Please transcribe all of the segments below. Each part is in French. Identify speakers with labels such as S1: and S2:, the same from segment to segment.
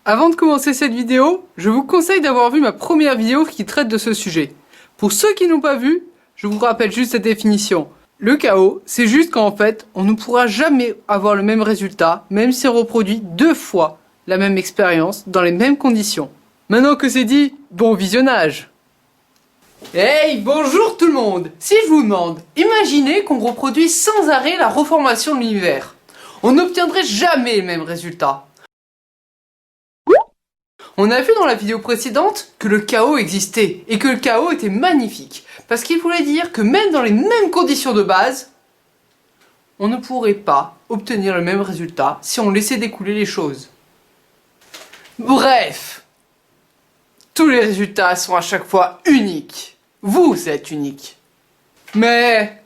S1: Avant de commencer cette vidéo, je vous conseille d'avoir vu ma première vidéo qui traite de ce sujet. Pour ceux qui n'ont pas vu, je vous rappelle juste cette définition. Le chaos, c'est juste qu'en fait, on ne pourra jamais avoir le même résultat, même si on reproduit 2 fois la même expérience dans les mêmes conditions. Maintenant que c'est dit, bon visionnage. Hey, bonjour tout le monde. Si je vous demande, imaginez qu'on reproduit sans arrêt la reformation de l'univers. On n'obtiendrait jamais le même résultat. On a vu dans la vidéo précédente que le chaos existait et que le chaos était magnifique parce qu'il voulait dire que même dans les mêmes conditions de base, on ne pourrait pas obtenir le même résultat si on laissait découler les choses. Bref, tous les résultats sont à chaque fois uniques. Vous êtes unique. Mais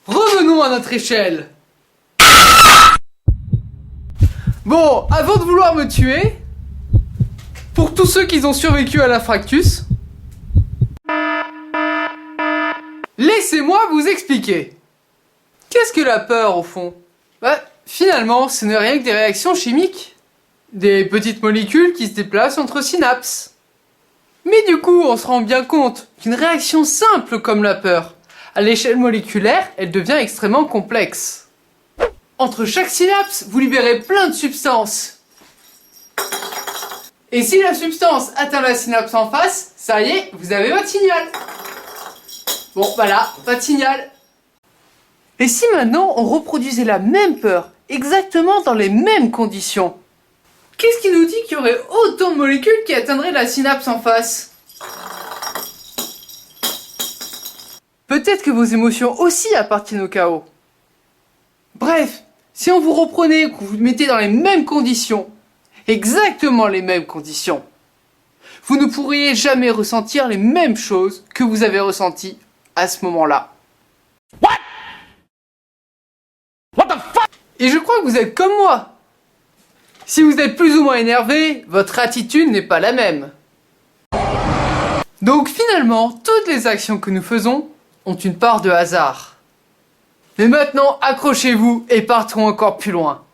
S1: revenons à notre échelle. Bon, avant de vouloir me tuer, pour tous ceux qui ont survécu à l'infarctus, laissez-moi vous expliquer. Qu'est-ce que la peur au fond? Finalement, ce n'est rien que des réactions chimiques. Des petites molécules qui se déplacent entre synapses. Mais du coup, on se rend bien compte qu'une réaction simple comme la peur, à l'échelle moléculaire, elle devient extrêmement complexe. Entre chaque synapse, vous libérez plein de substances. Et si la substance atteint la synapse en face, ça y est, vous avez votre signal. Bon, voilà, pas de signal. Et si maintenant on reproduisait la même peur, exactement dans les mêmes conditions? Qu'est-ce qui nous dit qu'il y aurait autant de molécules qui atteindraient la synapse en face? Peut-être que vos émotions aussi appartiennent au chaos. Bref, si on vous reprenait et que vous vous mettez dans les mêmes conditions, exactement les mêmes conditions, vous ne pourriez jamais ressentir les mêmes choses que vous avez ressenties à ce moment-là. What the fuck? Et je crois que vous êtes comme moi. Si vous êtes plus ou moins énervé, votre attitude n'est pas la même. Donc finalement, toutes les actions que nous faisons ont une part de hasard. Mais maintenant, accrochez-vous et partons encore plus loin.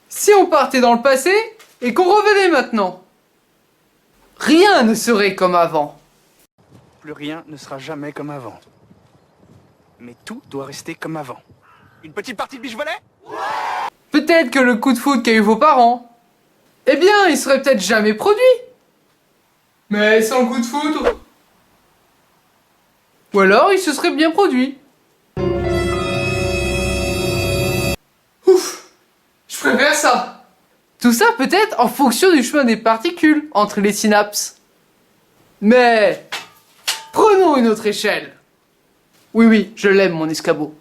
S1: Si on partait dans le passé et qu'on revenait maintenant, rien ne serait comme avant.
S2: Plus rien ne sera jamais comme avant. Mais tout doit rester comme avant. Une petite partie de biche-volet ?
S1: Peut-être que le coup de foudre qu'a eu vos parents, eh bien, il serait peut-être jamais produit. Mais sans le coup de foudre. Ou alors, il se serait bien produit. Ouf, je préfère ça. Tout ça peut-être en fonction du chemin des particules entre les synapses. Mais prenons une autre échelle. Oui, je l'aime mon escabeau.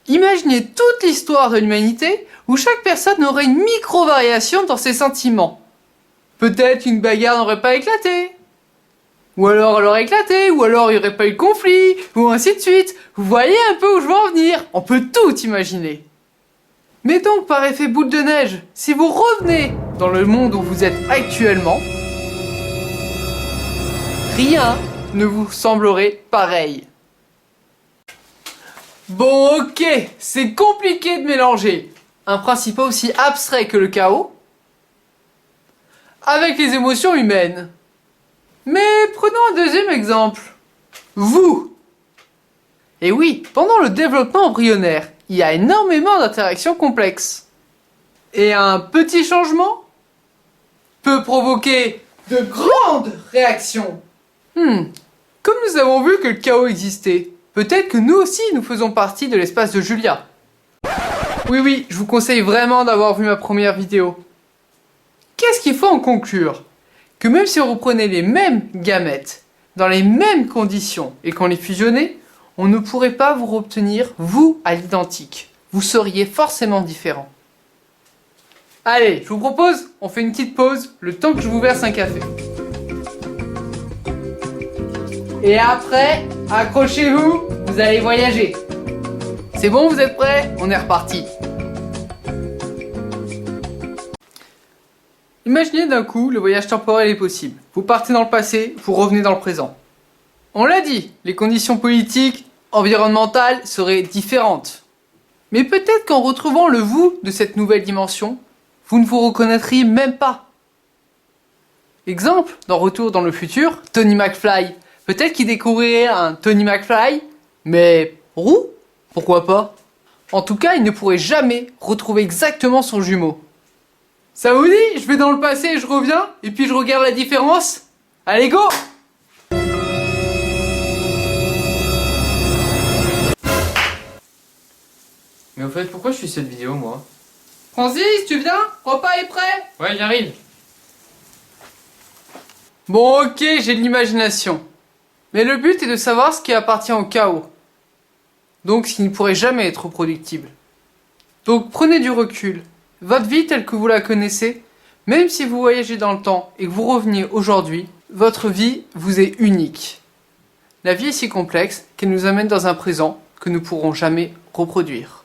S1: Imaginez toute l'histoire de l'humanité où chaque personne aurait une micro-variation dans ses sentiments. Peut-être une bagarre n'aurait pas éclaté. Ou alors elle aurait éclaté, ou alors il n'y aurait pas eu de conflit, ou ainsi de suite. Vous voyez un peu où je veux en venir? On peut tout imaginer. Mais donc par effet boule de neige, si vous revenez dans le monde où vous êtes actuellement, rien ne vous semblerait pareil. Bon ok, c'est compliqué de mélanger un principe aussi abstrait que le chaos avec les émotions humaines. Mais prenons un deuxième exemple. Vous. Et oui, pendant le développement embryonnaire, il y a énormément d'interactions complexes. Et un petit changement peut provoquer de grandes réactions. Comme nous avons vu que le chaos existait, peut-être que nous aussi nous faisons partie de l'espace de Julia. Oui, je vous conseille vraiment d'avoir vu ma première vidéo. Qu'est-ce qu'il faut en conclure? Que même si on reprenait les mêmes gamètes, dans les mêmes conditions, et qu'on les fusionnait, on ne pourrait pas vous obtenir, vous, à l'identique. Vous seriez forcément différent. Allez, je vous propose, on fait une petite pause, le temps que je vous verse un café. Et après, accrochez-vous, vous allez voyager. C'est bon, vous êtes prêts? On est reparti. Imaginez d'un coup, le voyage temporel est possible. Vous partez dans le passé, vous revenez dans le présent. On l'a dit, les conditions politiques, environnementales seraient différentes. Mais peut-être qu'en retrouvant le vous de cette nouvelle dimension, vous ne vous reconnaîtriez même pas. Exemple, dans Retour dans le futur, Tony McFly. Peut-être qu'il découvrirait un Tony McFly, mais roux? Pourquoi pas? En tout cas, il ne pourrait jamais retrouver exactement son jumeau. Ça vous dit? Je vais dans le passé et je reviens, et puis je regarde la différence? Allez, go!
S3: Mais au fait, pourquoi je suis cette vidéo, moi?
S1: Francis, tu viens? Repas est prêt?
S3: Ouais, j'arrive.
S1: Bon, ok, j'ai de l'imagination. Mais le but est de savoir ce qui appartient au chaos. Donc ce qui ne pourrait jamais être reproductible. Donc prenez du recul. Votre vie telle que vous la connaissez, même si vous voyagez dans le temps et que vous reveniez aujourd'hui, votre vie vous est unique. La vie est si complexe qu'elle nous amène dans un présent que nous ne pourrons jamais reproduire.